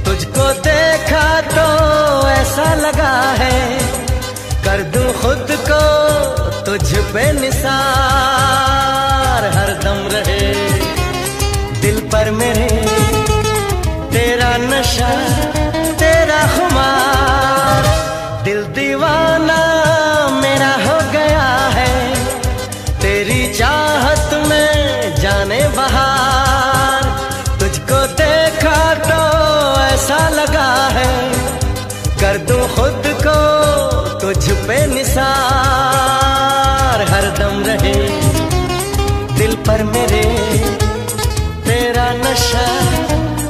तुझको देखा तो ऐसा लगा है कर दूं खुद को तुझ पे निसार, हरदम रहे दिल पर मेरे तेरा नशा तेरा खुमार। दिल दीवाना मेरा हो गया है तेरी चाहत में जाने बहार। तुझको देखा तो ऐसा लगा है कर दूं खुद को तुझ पे निसार, हरदम रहे दिल पर मेरे तेरा नशा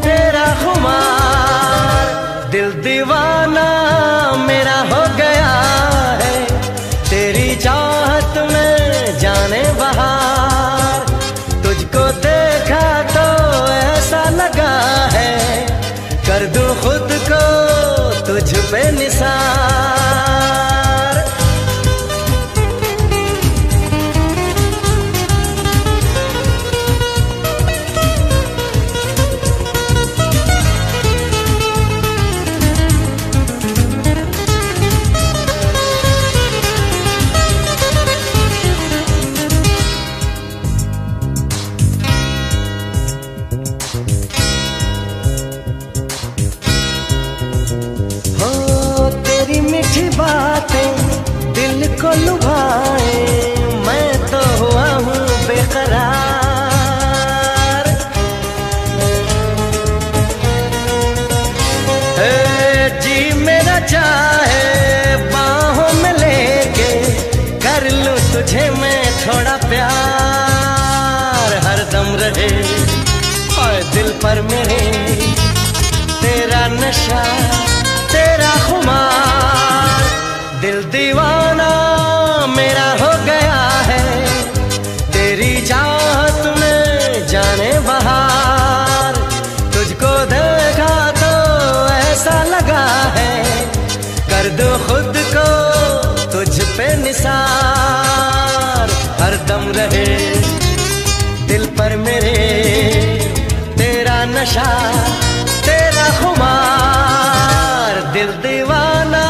तेरा खुमार। दिल दीवाना मेरा हो गया है तेरी चाहत में जाने बहार। तुझको देखा तो ऐसा लगा है कर दूं खुद को तुझ पे निसार। चाहे बाहों में लेके कर लूं तुझे मैं थोड़ा प्यार, हरदम रहे और दिल पर मेरे तेरा नशा तेरा खुमार। दिल दीवाना मेरा हो गया है तेरी चाहत में जाने बहार। तुझको देखा तो ऐसा लगा है कर दूं खुद को तुझ पे निसार, हरदम रहे दिल पर मेरे तेरा नशा तेरा खुमार। दिल दीवाना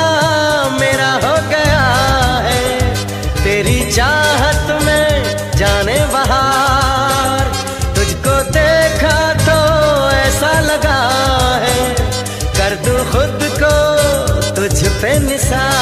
मेरा हो गया है तेरी चाहत में जाने बहार। तुझको देखा तो ऐसा लगा है कर दूं खुद को तुझ पे निसार।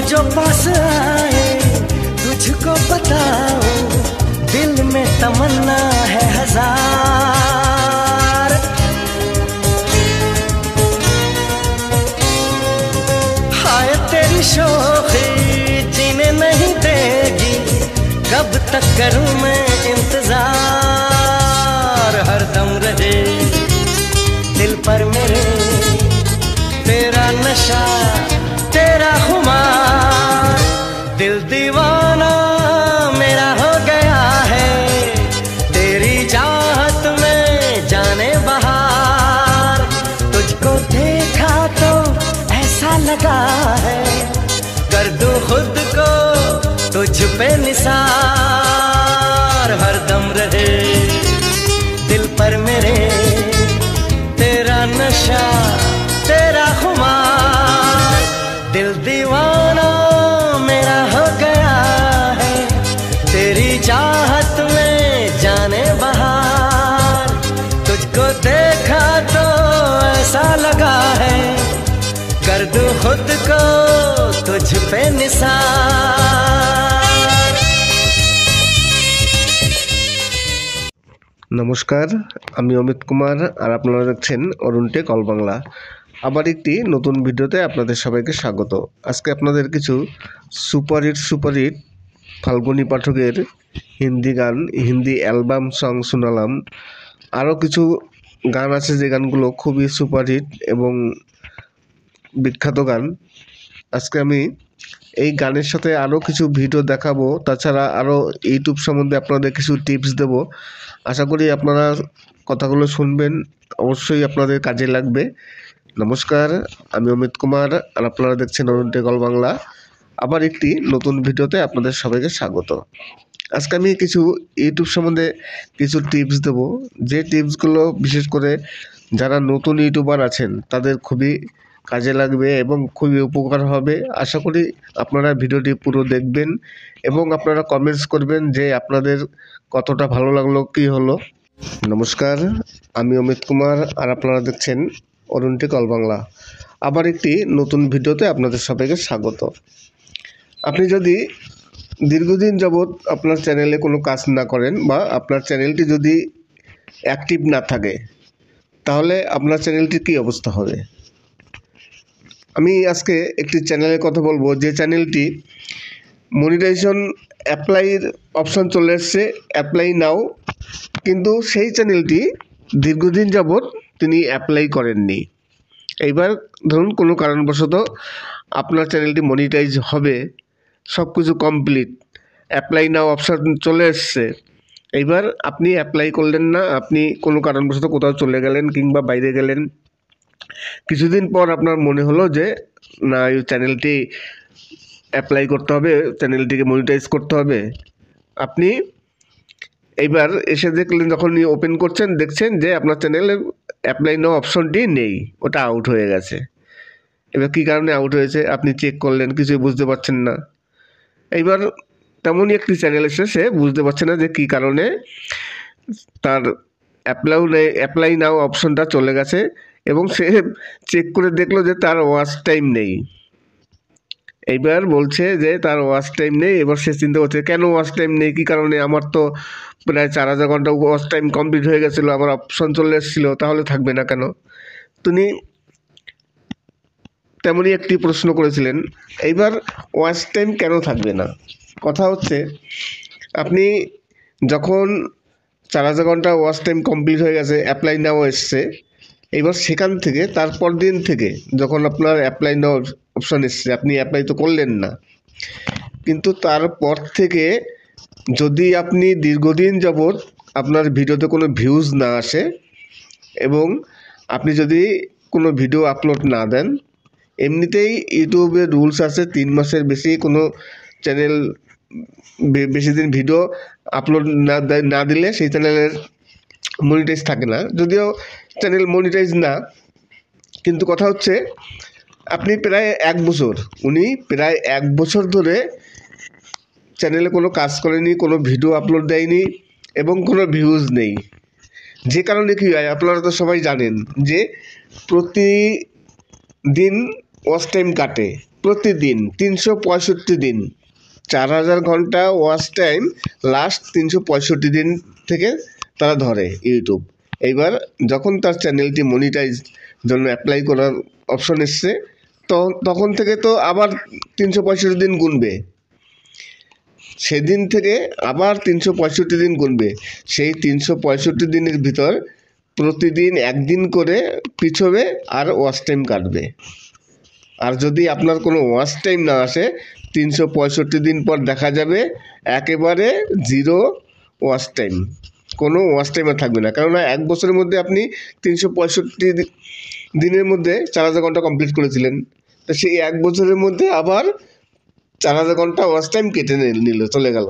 जो पास आए तुझको बताऊं दिल में तमन्ना है हजार। हाय तेरी शोखी जीने नहीं देगी कब तक करूं मैं इंतजार, हरदम रहे दिल पर मेरे तेरा नशा तेरा खुमार। दिल दीवाना मेरा हो गया है तेरी चाहत में जाने बहार। तुझको देखा तो ऐसा लगा है कर दूं खुद को तुझ पे निसार, हरदम रहे दिल पर मेरे तेरा नशा तेरा खुमार। दिल दीवाना मेरा हो गया है तेरी चाहत में जाने बहार। तुझको देखा तो ऐसा लगा है कर दूं खुद को तुझ पे निसार। নমস্কার, আমি অমিত কুমার আর আপনারা দেখছেন অরুণ টেক অল বাংলা। আবার একটি নতুন ভিডিওতে আপনাদের সবাইকে স্বাগত। আজকে আপনাদের কিছু সুপারহিট ফাল্গুনী পাঠকের হিন্দি গান, হিন্দি অ্যালবাম সং শোনালাম। আরও কিছু গান আছে যে গানগুলো খুবই সুপারহিট এবং বিখ্যাত গান। আজকে আমি এই গানের সাথে আরও কিছু ভিডিও দেখাবো, তাছাড়া আরও ইউটিউব সম্বন্ধে আপনাদের কিছু টিপস দেব। আশা করি আপনারা কথাগুলো শুনবেন, অবশ্যই আপনাদের কাজে লাগবে। নমস্কার, আমি অমিত কুমার আর আপনারা দেখছেন অরুণ টেক অল বাংলা। আবার একটি নতুন ভিডিওতে আপনাদের সবাইকে স্বাগত। আজকে আমি কিছু ইউটিউব সম্বন্ধে কিছু টিপস দেব, যে টিপসগুলো বিশেষ করে যারা নতুন ইউটিউবার আছেন তাদের খুবই কাজে লাগবে এবং খুবই উপকার হবে। আশা করি আপনারা ভিডিওটি পুরো দেখবেন এবং আপনারা কমেন্টস করবেন যে আপনাদের কতটা ভালো লাগলো, কী হলো। নমস্কার, আমি অমিত কুমার আর আপনারা দেখছেন অরুণ টেক অল বাংলা। আবার একটি নতুন ভিডিওতে আপনাদের সবাইকে স্বাগত। আপনি যদি দীর্ঘদিন যাবৎ আপনার চ্যানেলে কোনো কাজ না করেন বা আপনার চ্যানেলটি যদি অ্যাক্টিভ না থাকে, তাহলে আপনার চ্যানেলটির কী অবস্থা হবে। আমি আজকে একটি চ্যানেলের কথা বলবো, যে চ্যানেলটি মনিটাইজেশন অ্যাপ্লাইয়ের অপশান চলে এসছে, অ্যাপ্লাই নাও, কিন্তু সেই চ্যানেলটি দীর্ঘদিন যাবৎ তিনি অ্যাপ্লাই করেননি। এইবার ধরুন কোনো কারণবশত আপনার চ্যানেলটি মনিটাইজ হবে, সব কিছু কমপ্লিট, অ্যাপ্লাই নাও অপশান চলে এসছে, এইবার আপনি অ্যাপ্লাই করলেন না, আপনি কোনো কারণবশত কোথাও চলে গেলেন কিংবা বাইরে গেলেন, কিছুদিন পর আপনার মনে হলো যে না, এই চ্যানেলটি অ্যাপ্লাই করতে হবে, চ্যানেলটিকে মনিটাইজ করতে হবে। আপনি এইবার এসে দেখলেন, যখন ওপেন করছেন দেখছেন যে আপনার চ্যানেলের অ্যাপ্লাই নাও অপশনটি নেই, ওটা আউট হয়ে গেছে। এবার কী কারণে আউট হয়েছে আপনি চেক করলেন, কিছুই বুঝতে পারছেন না। এইবার তেমনই একটি চ্যানেল এসে সে বুঝতে পারছে না যে কী কারণে তার অ্যাপ্লাই নাও অপশনটা চলে গেছে, এবং সে চেক করে দেখলো যে তার ওয়াচ টাইম নেই। এইবার বলছে যে তার ওয়াচ টাইম নেই। এবার সে চিন্তা করছে কেন ওয়াচ টাইম নেই, কী কারণে, আমার তো প্রায় 4000 ঘন্টা ওয়াচ টাইম কমপ্লিট হয়ে গেছিলো, আমার অপশন চলে এসেছিলো, তাহলে থাকবে না কেন? তিনি তেমনই একটি প্রশ্ন করেছিলেন। এইবার ওয়াচ টাইম কেন থাকবে না? কথা হচ্ছে আপনি যখন 4000 ঘন্টা ওয়াচ টাইম কমপ্লিট হয়ে গেছে, অ্যাপ্লাই নাও এসছে, এবার সেখান থেকে তারপর দিন থেকে যখন আপনার অ্যাপ্লাই নাও অপশান এসছে, আপনি অ্যাপ্লাই তো করলেন না, কিন্তু তারপর থেকে যদি আপনি দীর্ঘদিন যাবৎ আপনার ভিডিওতে কোনো ভিউজ না আসে এবং আপনি যদি কোনো ভিডিও আপলোড না দেন, এমনিতেই ইউটিউবের রুলস আছে 3 মাসের বেশি কোনো চ্যানেল বেশি দিন ভিডিও আপলোড না দিলে সেই চ্যানেলের মনিটাইজ থাকে না। যদিও চ্যানেল মনিটাইজ না, কিন্তু কথা হচ্ছে আপনি প্রায় 1 বছর, উনি প্রায় 1 বছর ধরে চ্যানেলে কোনো কাজ করেনি, কোনো ভিডিও আপলোড দেয়নি এবং কোনো ভিউজ নেই। যে কারণে কী হয় আপনারা তো সবাই জানেন যে প্রতিদিন ওয়াচ টাইম কাটে, প্রতিদিন 365 দিন, 4000 ঘন্টা ওয়াচ টাইম লাস্ট 365 দিন থেকে তারা ধরে ইউটিউব। এইবার যখন তার চ্যানেলটি মনিটাইজ জন্য অ্যাপ্লাই করার অপশন এসছে, তখন থেকে তো আবার 365 দিন গুনবে, সেদিন থেকে আবার 365 দিন গুনবে। সেই 365 দিনের ভিতর প্রতিদিন 1 দিন করে পিছবে আর ওয়াচ টাইম কাটবে। আর যদি আপনার কোনো ওয়াচ টাইম না আসে, 365 দিন পর দেখা যাবে একেবারে 0 ওয়াচ টাইম, কোনো ওয়াচ টাইম আর থাকবে না। কেননা 1 বছরের মধ্যে আপনি 365 দিনের মধ্যে 4000 ঘন্টা কমপ্লিট করেছিলেন, তো সেই 1 বছরের মধ্যে আবার 4000 ঘন্টা ওয়াচ টাইম কেটে নিল, চলে গেল।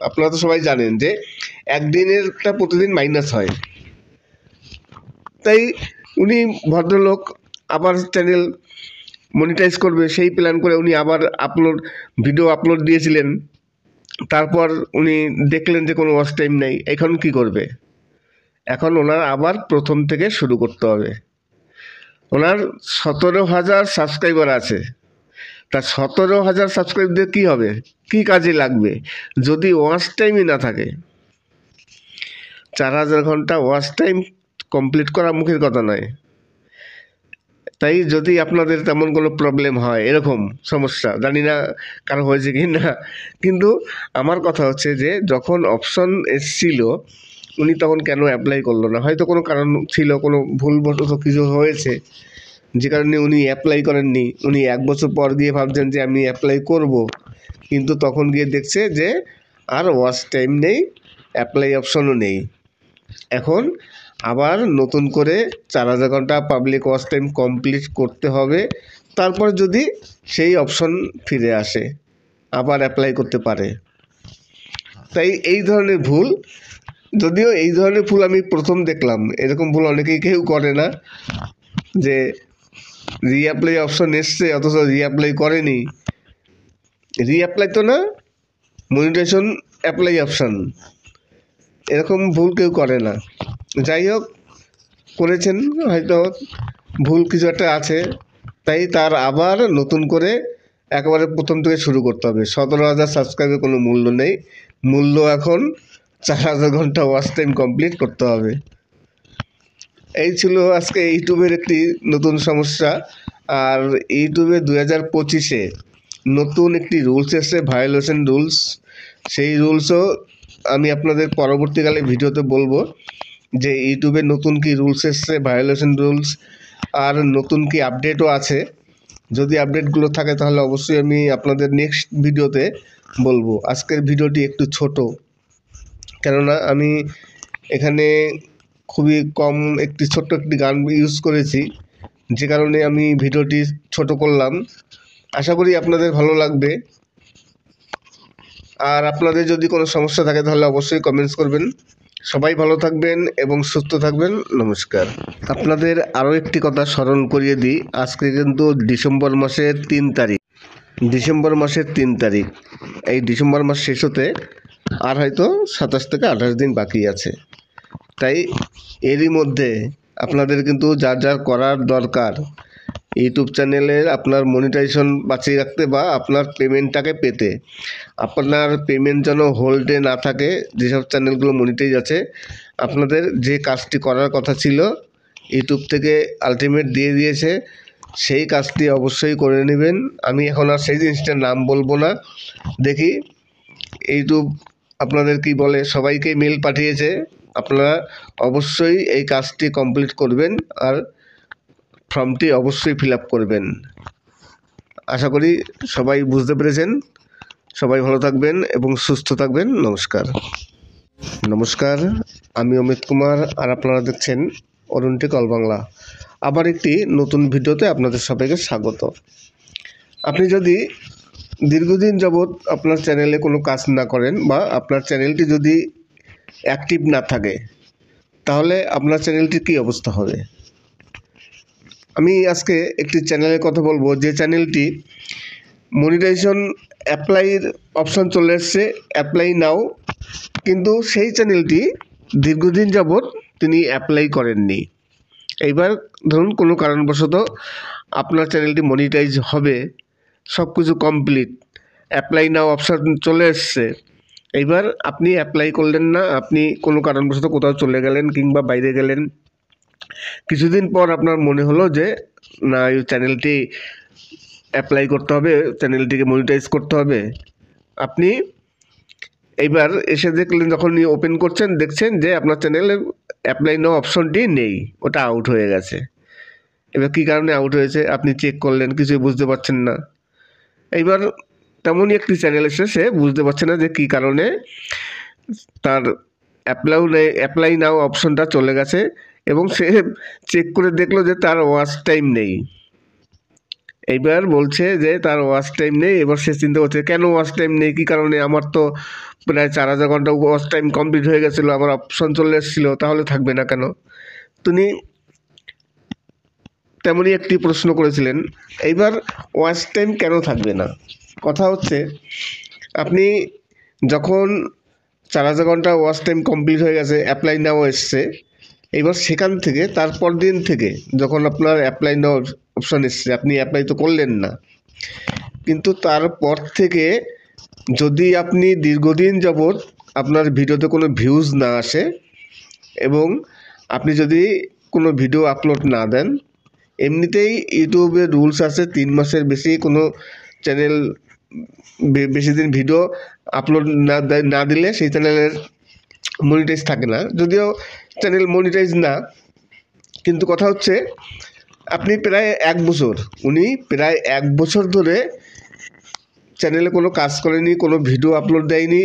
আপনারা তো সবাই জানেন যে একদিনেরটা প্রতিদিন মাইনাস হয়। তাই উনি ভদ্রলোক আবার চ্যানেল মনিটাইজ করবে সেই প্ল্যান করে উনি আবার ভিডিও আপলোড দিয়েছিলেন। তারপর উনি দেখলেন যে কোনো ওয়াচ টাইম নেই। এখন কি করবে? এখন ওনার আবার প্রথম থেকে শুরু করতে হবে। ওনার 17,000 সাবস্ক্রাইবার আছে। তা 17,000 সাবস্ক্রাইব দিয়ে কী হবে, কী কাজে লাগবে যদি ওয়াচ টাইমই না থাকে? 4000 ঘন্টা ওয়াচ টাইম কমপ্লিট করা মুখের কথা নয়। তাই যদি আপনাদের তেমন কোনো প্রবলেম হয়, এরকম সমস্যা, জানি না কারো হয়েছে কি না, কিন্তু আমার কথা হচ্ছে যে যখন অপশন এসছিল উনি তখন কেন অ্যাপ্লাই করলো না? হয়তো কোনো কারণ ছিল, কোনো ভুলবশত কিছু হয়েছে যে কারণে উনি অ্যাপ্লাই করেননি। উনি 1 বছর পর গিয়ে ভাবছেন যে আমি অ্যাপ্লাই করব, কিন্তু তখন গিয়ে দেখছে যে আর ওয়াচ টাইম নেই, অ্যাপ্লাই অপশনও নেই। এখন আবার নতুন করে 4000 ঘন্টা পাবলিক ওয়াচ টাইম কমপ্লিট করতে হবে, তারপর যদি সেই অপশন ফিরে আসে আবার অ্যাপ্লাই করতে পারে। তাই এই ধরনের ভুল, যদিও এই ধরনের ভুল আমি প্রথম দেখলাম, এরকম ভুল অনেকেই কেউ করে না যে রিঅ্যাপ্লাই অপশন এসছে অথচ রিঅ্যাপ্লাই করেনি। রিঅ্যাপ্লাই তো না, মনিটাইজেশন অ্যাপ্লাই অপশান, এরকম ভুল কেউ করে না। যাই হোক, করেছেন, হয়তো ভুল কিছু একটা আছে, তাই তার আবার নতুন করে একেবারে প্রথম থেকে শুরু করতে হবে। 17,000 সাবস্ক্রাইবের কোনো মূল্য নেই, মূল্য এখন 4000 ঘন্টা ওয়াচ টাইম কমপ্লিট করতে হবে। এই ছিল আজকে ইউটিউবের একটি নতুন সমস্যা। আর ইউটিউবে 2025-এ নতুন একটি রুলস এসেছে, ভায়োলেশন রুলস। সেই রুলসও আমি আপনাদের পরবর্তীকালে ভিডিওতে বলবো যে ইউটিউবে নতুন কি রুলস এসছে, ভায়োলেশন রুলস, আর নতুন কি আপডেটও আছে। যদি আপডেটগুলো থাকে তাহলে অবশ্যই আমি আপনাদের নেক্সট ভিডিওতে বলবো। আজকের ভিডিওটি একটু ছোট, কেননা আমি এখানে খুবই কম ছোট্ট একটি গান ইউজ করেছি, যে কারণে আমি ভিডিওটি ছোট করলাম। আশা করি আপনাদের ভালো লাগবে। আর আপনাদের যদি কোনো সমস্যা থাকে তাহলে অবশ্যই কমেন্টস করবেন। সবাই ভালো থাকবেন এবং সুস্থ থাকবেন। নমস্কার। আপনাদের আরও একটি কথা স্মরণ করিয়ে দিই, আজকে কিন্তু ডিসেম্বর মাসের 3 তারিখ। এই ডিসেম্বর মাস শেষ হতে আর হয়তো 27 থেকে 28 দিন বাকি আছে। তাই এরই মধ্যে আপনাদের কিন্তু যা যা করার দরকার, ইউটিউব চ্যানেলের আপনার মনিটাইজেশন বাঁচিয়ে রাখতে বা আপনার পেমেন্টটাকে পেতে, আপনার পেমেন্ট যেন হোল্ডে না থাকে, যেসব চ্যানেলগুলো মনিটাইজ আছে, আপনাদের যে কাজটি করার কথা ছিল ইউটিউব থেকে আলটিমেট দিয়ে দিয়েছে, সেই কাজটি অবশ্যই করে নেবেন। আমি এখন আর সেই জিনিসটার নাম বলবো না। দেখি ইউটিউব আপনাদের কি বলে, সবাইকে মেল পাঠিয়েছে, আপনারা অবশ্যই এই কাজটি কমপ্লিট করবেন আর ফর্মটি অবশ্যই ফিল আপ করবেন। আশা করি সবাই বুঝতে পেরেছেন। সবাই ভালো থাকবেন এবং সুস্থ থাকবেন। নমস্কার, আমি অমিত কুমার আর আপনারা দেখছেন অরুণ টেক অল বাংলা। আবার একটি নতুন ভিডিওতে আপনাদের সবাইকে স্বাগত। আপনি যদি দীর্ঘদিন যাবৎ আপনার চ্যানেলে কোনো কাজ না করেন বা আপনার চ্যানেলটি যদি অ্যাক্টিভ না থাকে, তাহলে আপনার চ্যানেলটির কী অবস্থা হবে। আমি আজকে একটি চ্যানেলের কথা বলবো, যে চ্যানেলটি মনিটাইজেশন অ্যাপ্লাইয়ের অপশান চলে এসছে, অ্যাপ্লাই নাও, কিন্তু সেই চ্যানেলটি দীর্ঘদিন যাবৎ তিনি অ্যাপ্লাই করেননি। এইবার ধরুন কোনো কারণবশত আপনার চ্যানেলটি মনিটাইজ হবে, সব কিছু কমপ্লিট, অ্যাপ্লাই নাও অপশান চলে এসছে, এইবার আপনি অ্যাপ্লাই করলেন না, আপনি কোনো কারণবশত কোথাও চলে গেলেন কিংবা বাইরে গেলেন, কিছুদিন পর আপনার মনে হলো যে না, এই চ্যানেলটি অ্যাপ্লাই করতে হবে, চ্যানেলটিকে মনিটাইজ করতে হবে। আপনি এইবার এসে দেখলেন, যখন ওপেন করছেন দেখছেন যে আপনার চ্যানেলের অ্যাপ্লাই নাও অপশনটি নেই, ওটা আউট হয়ে গেছে। এবার কী কারণে আউট হয়েছে আপনি চেক করলেন, কিছুই বুঝতে পারছেন না। এইবার তেমনই একটি চ্যানেল এসে সে বুঝতে পারছে না যে কী কারণে তার অ্যাপ্লাই নাও অপশনটা চলে গেছে, এবং সে চেক করে দেখলো যে তার ওয়াচ টাইম নেই। এইবার বলছে যে তার ওয়াচ টাইম নেই। এবার সে চিন্তা করছে, কেন ওয়াচ টাইম নেই, কী কারণে, আমার তো প্রায় 4000 ঘন্টা ওয়াচ টাইম কমপ্লিট হয়ে গেছিলো, আমার অপশন চলে এসেছিলো, তাহলে থাকবে না কেন। তিনি তেমনই একটি প্রশ্ন করেছিলেন। এইবার ওয়াচ টাইম কেন থাকবে না, কথা হচ্ছে আপনি যখন 4000 ঘন্টা ওয়াচ টাইম কমপ্লিট হয়ে গেছে, অ্যাপ্লাই নাও এসছে, এবার সেখান থেকে তারপর দিন থেকে যখন আপনার অ্যাপ্লাই নাও অপশান এসছে, আপনি অ্যাপ্লাই তো করলেন না, কিন্তু তারপর থেকে যদি আপনি দীর্ঘদিন যাবৎ আপনার ভিডিওতে কোনো ভিউজ না আসে এবং আপনি যদি কোনো ভিডিও আপলোড না দেন, এমনিতেই ইউটিউবের রুলস আছে 3 মাসের বেশি কোনো চ্যানেল বেশি দিন ভিডিও আপলোড না দিলে সেই চ্যানেলের মনিটাইজ থাকে না। যদিও চ্যানেল মনিটাইজ না, কিন্তু কথা হচ্ছে আপনি প্রায় 1 বছর, উনি প্রায় 1 বছর ধরে চ্যানেলে কোনো কাজ করেনি, কোনো ভিডিও আপলোড দেয়নি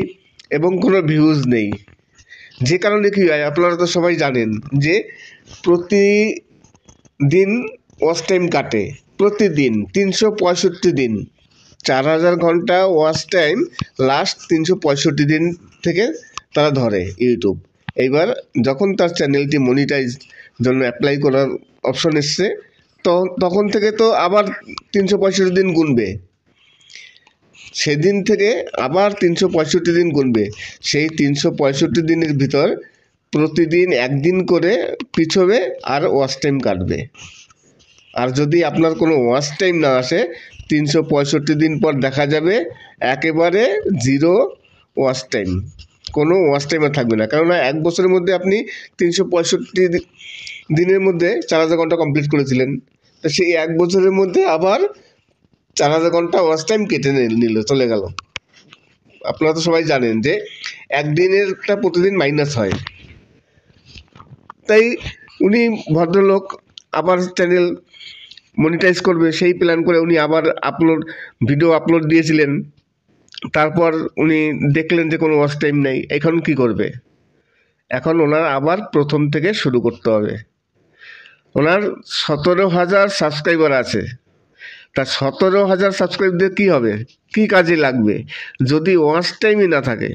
এবং কোনো ভিউজ নেই। যে কারণে কী হয় আপনারা তো সবাই জানেন যে প্রতিদিন ওয়াচ টাইম কাটে, প্রতিদিন 365 দিন, 4000 ঘন্টা ওয়াচ টাইম লাস্ট 365 দিন থেকে তারা ধরে ইউটিউব। এইবার যখন তার চ্যানেলটি মনিটাইজ জন্য অ্যাপ্লাই করার অপশন এসছে, তখন থেকে তো আবার 365 দিন গুনবে, সেদিন থেকে আবার 365 দিন গুনবে। সেই 365 দিনের ভিতর প্রতিদিন 1 দিন করে পিছবে আর ওয়াচ টাইম কাটবে। আর যদি আপনার কোনো ওয়াচ টাইম না আসে, 365 দিন পর দেখা যাবে একেবারে 0 ওয়াচ টাইম, কোনো ওয়াচ টাইম আর থাকবে না। কেননা 1 বছরের মধ্যে আপনি 365 দিনের মধ্যে 4000 ঘন্টা কমপ্লিট করেছিলেন, তো সেই 1 বছরের মধ্যে আবার 4000 ঘন্টা ওয়াচ টাইম কেটে নিল, চলে গেল। আপনারা তো সবাই জানেন যে একদিনেরটা প্রতিদিন মাইনাস হয়। তাই উনি ভদ্রলোক আবার চ্যানেল মনিটাইজ করবে সেই প্ল্যান করে উনি আবার ভিডিও আপলোড দিয়েছিলেন। তারপর উনি দেখলেন যে কোনো ওয়াচ টাইম নেই। এখন কি করবে? এখন ওনার আবার প্রথম থেকে শুরু করতে হবে। ওনার 17,000 সাবস্ক্রাইবার আছে। তা 17,000 সাবস্ক্রাইব দিয়ে কী হবে, কী কাজে লাগবে যদি ওয়াচ টাইমই না থাকে?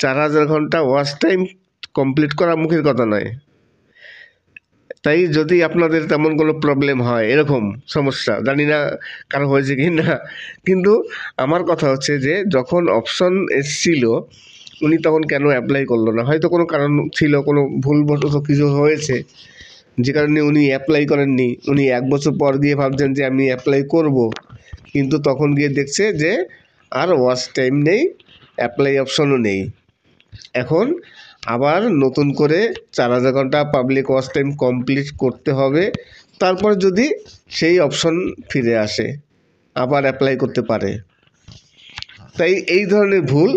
4000 ঘন্টা ওয়াচ টাইম কমপ্লিট করা মুখের কথা নয়। তাই যদি আপনাদের তেমন কোনো প্রবলেম হয়, এরকম সমস্যা, জানি না কারো হয়েছে কি না, কিন্তু আমার কথা হচ্ছে যে যখন অপশন এসছিল উনি তখন কেন অ্যাপ্লাই করলো না? হয়তো কোনো কারণ ছিল, কোনো ভুলবশত কিছু হয়েছে যে কারণে উনি অ্যাপ্লাই করেননি। উনি 1 বছর পর গিয়ে ভাবছেন যে আমি অ্যাপ্লাই করব, কিন্তু তখন গিয়ে দেখছে যে আর ওয়াচ টাইম নেই, অ্যাপ্লাই অপশনও নেই। এখন আবার নতুন করে 4000 ঘন্টা পাবলিক ওয়াচ টাইম কমপ্লিট করতে হবে, তারপর যদি সেই অপশন ফিরে আসে আবার অ্যাপ্লাই করতে পারে। তাই এই ধরনের ভুল